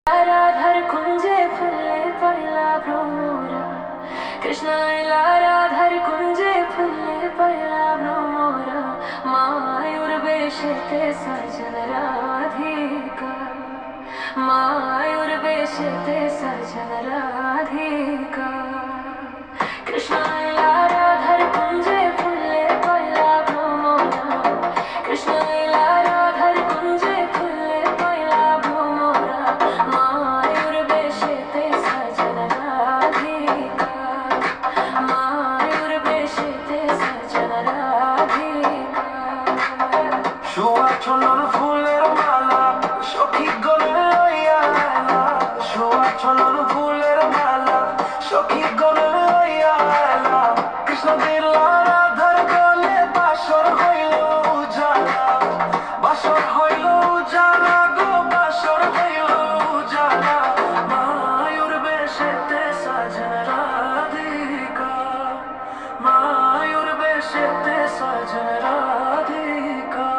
রাধার কুঞ্জে ফুলে পয়লা ভ্রমরা, কৃষ্ণ এলা রাধার কুঞ্জে ফুলে পয়লা ভ্রমরা, মায়ুর বেশেতে সাজন রাধিকা, মায়ুর বেশেতে সাজন রাধিকা। কৃষ্ণ এলা রাধার কুঞ্জে ফুলে পয়লা ভ্রমরা, কৃষ্ণ এলা রাধার কুঞ্জে ফুলে পয়লা ভ্রমরা, মায়ুর বেশেতে সাজন রাধিকা, মায়ুর বেশেতে সাজন রাধিকা। শোয়া ছলন ফুলের মালা সখী গলে লইয়া আয়লা, শোয়া ছলন ফুলের মালা সখী গলে লইয়া আয়লা। কৃষ্ণ দিলা রাধার গলে বাসর হইল উজালা, বাসর হইল উজালা গো, বাসর হইল উজালা। মায়ুর বেশেতে সাজন রাধিকা, মায়ুর বেশেতে সাজন রাধিকা।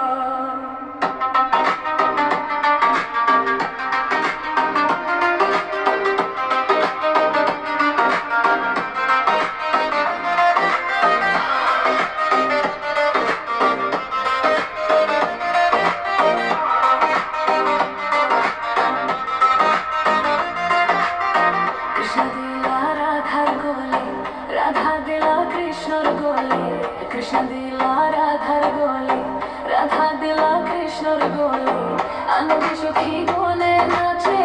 কৃষ্ণ দিলা রাধার গোলে, রাধা দিলা কৃষ্ণর গোলে, কৃষ্ণ দিলা রাধার গোলে, রাধা দিলা কৃষ্ণর গোলে। আনন্দ সুখী বনে নাচে